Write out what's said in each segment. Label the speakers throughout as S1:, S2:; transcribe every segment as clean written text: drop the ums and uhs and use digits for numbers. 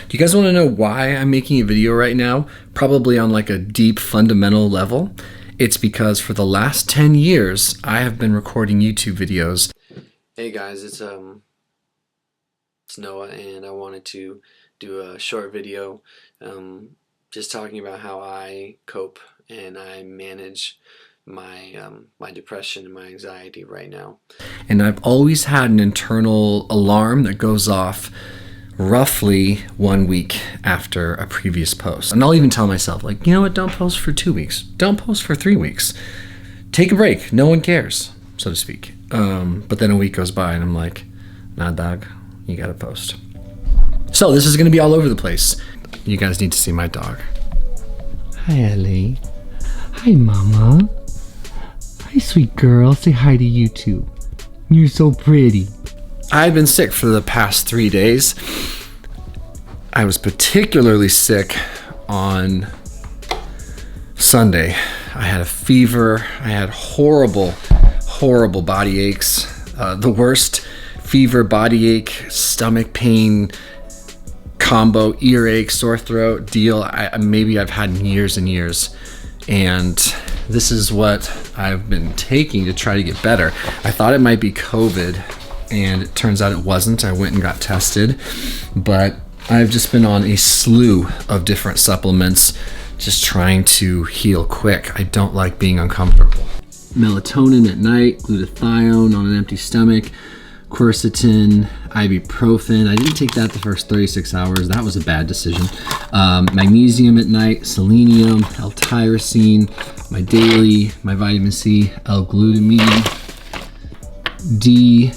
S1: Do you guys want to know why I'm making a video right now? Probably on like a deep fundamental level. It's because for the last 10 years, I have been recording YouTube videos. Hey guys, it's Noah, and I wanted to do a short video just talking about how I cope and I manage my my depression and my anxiety right now. And I've always had an internal alarm that goes off roughly 1 week after a previous post. And I'll even tell myself, like, you know what, don't post for 2 weeks. Don't post for 3 weeks. Take a break. No one cares, so to speak. But then a week goes by and I'm like, nah, dog, you gotta post. So this is gonna be all over the place. You guys need to see my dog. Hi, Ellie. Hi, Mama. Hi, sweet girl. Say hi to YouTube. You're so pretty. I've been sick for the past 3 days. I was particularly sick on Sunday. I had a fever. I had horrible body aches. The worst fever, body ache, stomach pain combo, earache, sore throat deal maybe I've had in years and years. And this is what I've been taking to try to get better. I thought it might be COVID, and it turns out it wasn't. I went and got tested, but I've just been on a slew of different supplements, just trying to heal quick. I don't like being uncomfortable. Melatonin at night, glutathione on an empty stomach, quercetin, ibuprofen. I didn't take that the first 36 hours. That was a bad decision. Magnesium at night, selenium, L-tyrosine, my vitamin C, L-glutamine, D,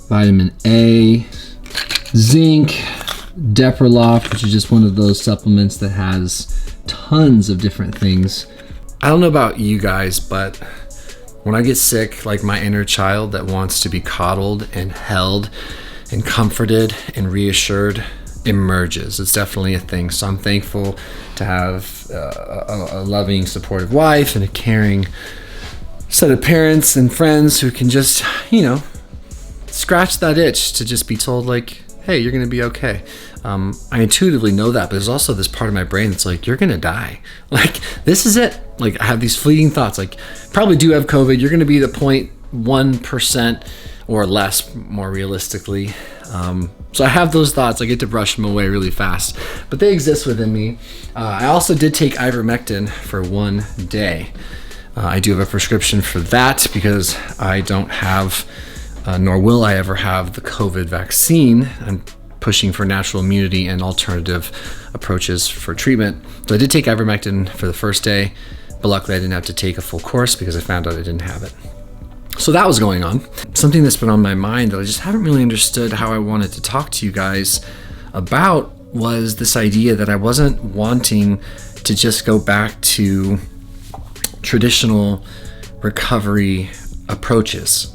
S1: vitamin A, zinc, Depersonalization, which is just one of those supplements that has tons of different things. I don't know about you guys, but when I get sick, like my inner child that wants to be coddled and held and comforted and reassured emerges. It's definitely a thing. So I'm thankful to have a loving, supportive wife and a caring set of parents and friends who can just, scratch that itch to just be told, like, hey, you're gonna be okay. I intuitively know that, but there's also this part of my brain that's like, you're gonna die. Like, this is it. Like, I have these fleeting thoughts, like, probably do have COVID. You're gonna be the 0.1% or less, more realistically. So I have those thoughts. I get to brush them away really fast, but they exist within me. I also did take ivermectin for 1 day. I do have a prescription for that because I don't have, nor will I ever have, the COVID vaccine. I'm pushing for natural immunity and alternative approaches for treatment. So I did take ivermectin for the first day, but luckily I didn't have to take a full course because I found out I didn't have it. So that was going on. Something that's been on my mind that I just haven't really understood how I wanted to talk to you guys about was this idea that I wasn't wanting to just go back to traditional recovery approaches.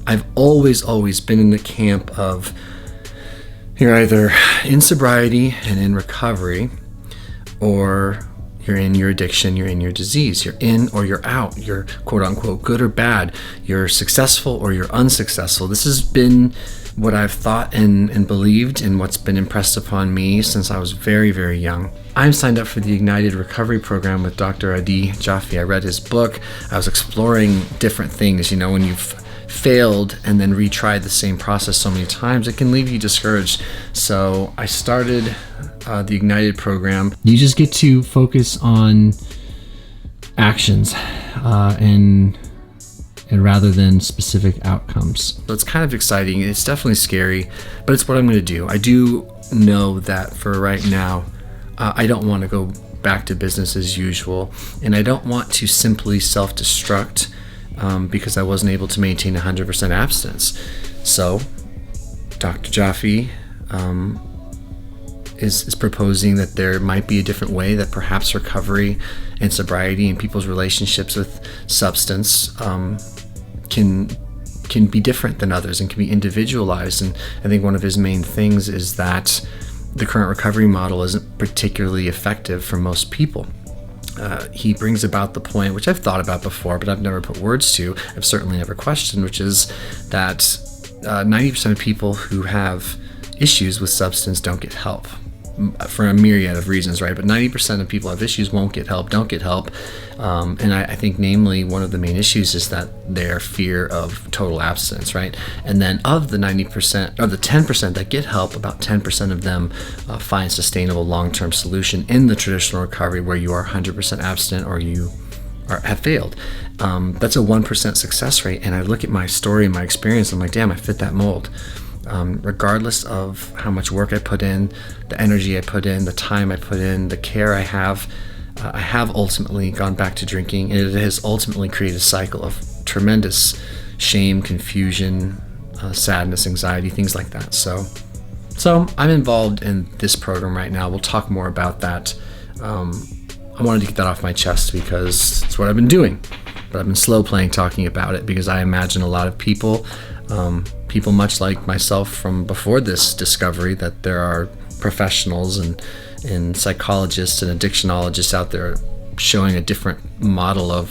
S1: I've always been in the camp of, you're either in sobriety and in recovery, or you're in your addiction, you're in your disease, you're in or you're out, you're quote unquote good or bad, you're successful or you're unsuccessful. This has been what I've thought and believed, and what's been impressed upon me since I was very, very young. I'm signed up for the Ignited Recovery Program with Dr. Adi Jaffe. I read his book. I was exploring different things. When you've failed and then retried the same process so many times, it can leave you discouraged. So I started the Ignited program. You just get to focus on actions and rather than specific outcomes. So it's kind of exciting. It's definitely scary, but it's what I'm going to do. I do know that for right now, I don't want to go back to business as usual, and I don't want to simply self-destruct because I wasn't able to maintain 100% abstinence. So Dr. Jaffe is proposing that there might be a different way that perhaps recovery and sobriety and people's relationships with substance can be different than others and can be individualized. And I think one of his main things is that the current recovery model isn't particularly effective for most people. He brings about the point, which I've thought about before, but I've never put words to, I've certainly never questioned, which is that 90% of people who have issues with substance don't get help. for a myriad of reasons, right? But 90% of people have issues, won't get help, don't get help. And I think namely one of the main issues is that their fear of total abstinence, right? And then of the 90%, or the 10% that get help, about 10% of them find sustainable long-term solution in the traditional recovery where you are 100% abstinent or you have failed. That's a 1% success rate. And I look at my story and my experience, I'm like, damn, I fit that mold. Regardless of how much work I put in, the energy I put in, the time I put in, the care I have ultimately gone back to drinking, and it has ultimately created a cycle of tremendous shame, confusion, sadness, anxiety, things like that. So I'm involved in this program right now. We'll talk more about that. I wanted to get that off my chest because it's what I've been doing, but I've been slow playing talking about it because I imagine a lot of people much like myself from before this discovery, that there are professionals and psychologists and addictionologists out there showing a different model of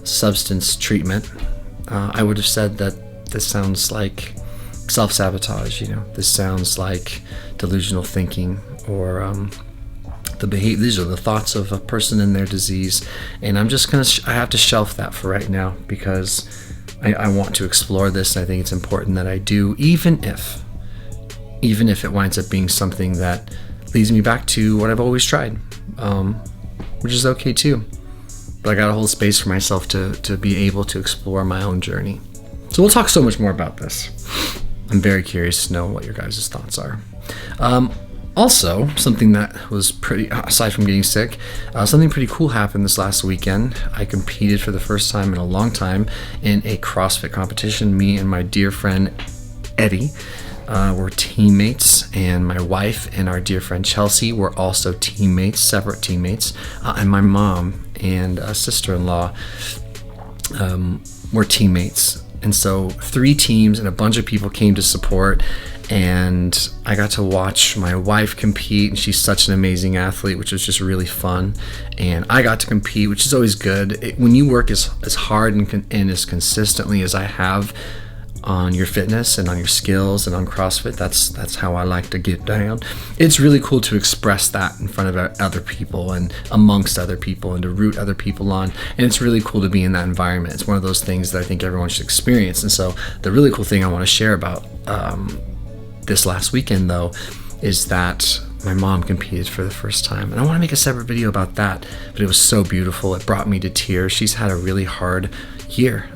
S1: substance treatment. I would have said that this sounds like self-sabotage, this sounds like delusional thinking, or the behavior. These are the thoughts of a person in their disease, and I'm just I have to shelf that for right now because I want to explore this, and I think it's important that I do, even if it winds up being something that leads me back to what I've always tried, which is okay too. But I got to hold space for myself to be able to explore my own journey. So we'll talk so much more about this. I'm very curious to know what your guys' thoughts are. Also, something that was pretty, aside from getting sick, something pretty cool happened this last weekend. I competed for the first time in a long time in a CrossFit competition. Me and my dear friend Eddie were teammates, and my wife and our dear friend Chelsea were also teammates, separate teammates, and my mom and sister-in-law were teammates. And so 3 teams and a bunch of people came to support, and I got to watch my wife compete, and she's such an amazing athlete, which was just really fun. And I got to compete, which is always good. When you work as hard and as consistently as I have on your fitness and on your skills and on CrossFit, that's how I like to get down. It's really cool to express that in front of other people and amongst other people and to root other people on, and it's really cool to be in that environment. It's one of those things that I think everyone should experience. And so the really cool thing I want to share about this last weekend, though, is that my mom competed for the first time, and I want to make a separate video about that, but it was so beautiful. It brought me to tears. She's had a really hard year.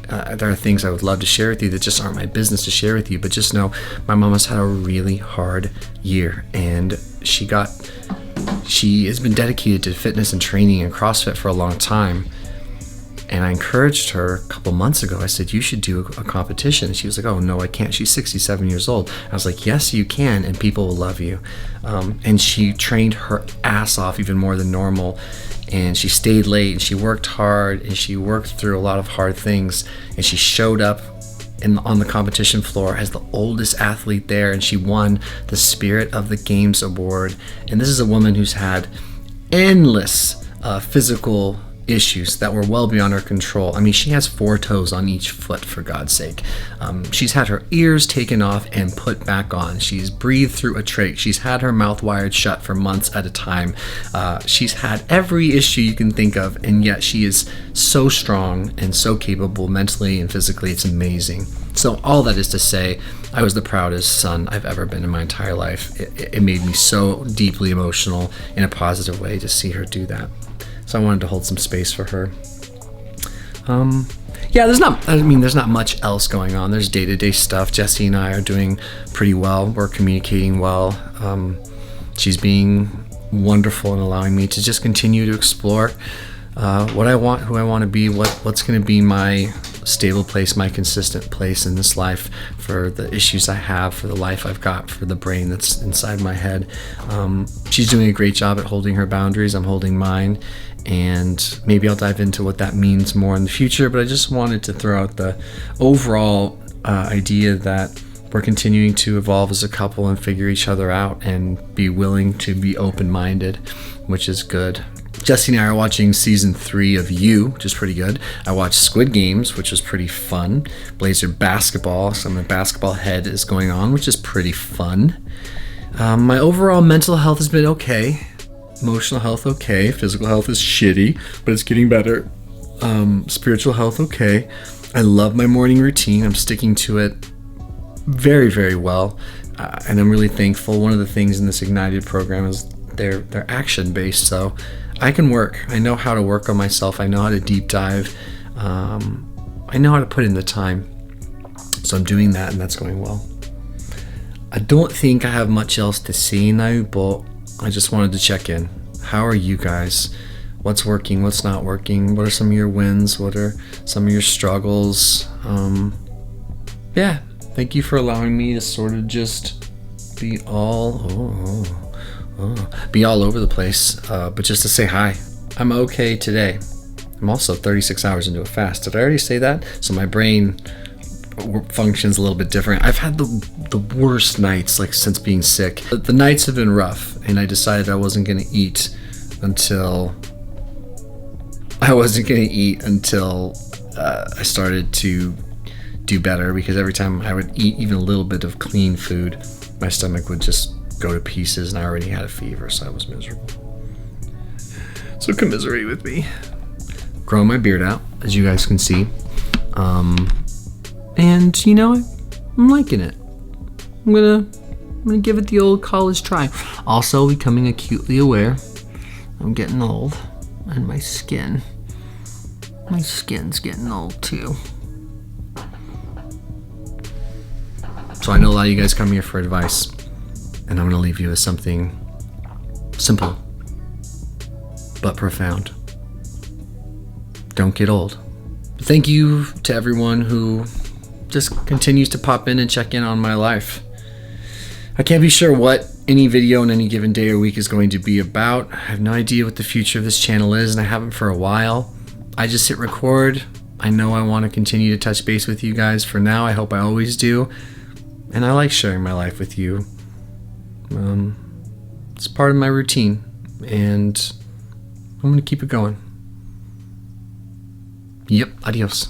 S1: There are things I would love to share with you that just aren't my business to share with you, but just know my mom has had a really hard year, and she has been dedicated to fitness and training and CrossFit for a long time. And I encouraged her a couple months ago. I said, you should do a competition. And she was like, oh, no, I can't. She's 67 years old. I was like, yes, you can, and people will love you. And she trained her ass off even more than normal. And she stayed late, and she worked hard, and she worked through a lot of hard things. And she showed up on the competition floor as the oldest athlete there, and she won the Spirit of the Games award. And this is a woman who's had endless physical issues that were well beyond her control. I mean, she has 4 toes on each foot, for God's sake. She's had her ears taken off and put back on. She's breathed through a trach. She's had her mouth wired shut for months at a time. She's had every issue you can think of, and yet she is so strong and so capable mentally and physically. It's amazing. So all that is to say, I was the proudest son I've ever been in my entire life. It made me so deeply emotional in a positive way to see her do that. So I wanted to hold some space for her. There's not much else going on. There's day-to-day stuff. Jessie and I are doing pretty well. We're communicating well. She's being wonderful and allowing me to just continue to explore what I want, who I want to be, what's going to be my stable place, my consistent place in this life for the issues I have, for the life I've got, for the brain that's inside my head. She's doing a great job at holding her boundaries. I'm holding mine, and maybe I'll dive into what that means more in the future, but I just wanted to throw out the overall idea that we're continuing to evolve as a couple and figure each other out and be willing to be open-minded, which is good. Jesse and I are watching season 3 of You, which is pretty good. I watched Squid Games, which was pretty fun. Blazer basketball, some of the basketball head is going on, which is pretty fun. My overall mental health has been okay. Emotional health okay. Physical health is shitty, but it's getting better. Spiritual health okay. I love my morning routine. I'm sticking to it very, very well, and I'm really thankful. One of the things in this Ignited program is they're action based, so I can work. I know how to work on myself. I know how to deep dive. I know how to put in the time. So I'm doing that, and that's going well. I don't think I have much else to say now, but I just wanted to check in. How are you guys? What's working? What's not working? What are some of your wins? What are some of your struggles? Yeah, thank you for allowing me to sort of just be all over the place. But just to say hi. I'm okay today. I'm also 36 hours into a fast. Did I already say that? So my brain functions a little bit different. I've had the worst nights like since being sick. The nights have been rough, and I decided I wasn't gonna eat until I started to do better, because every time I would eat even a little bit of clean food, my stomach would just go to pieces, and I already had a fever, so I was miserable. So commiserate with me. Growing my beard out, as you guys can see. And you know what? I'm liking it. I'm gonna give it the old college try. Also becoming acutely aware I'm getting old, and my skin's getting old too. So I know a lot of you guys come here for advice, and I'm gonna leave you with something simple but profound. Don't get old. Thank you to everyone who just continues to pop in and check in on my life. I can't be sure what any video on any given day or week is going to be about. I have no idea what the future of this channel is, and I haven't for a while. I just hit record. I know I want to continue to touch base with you guys. For now, I hope I always do. And I like sharing my life with you. It's part of my routine, and I'm going to keep it going. Yep, adios.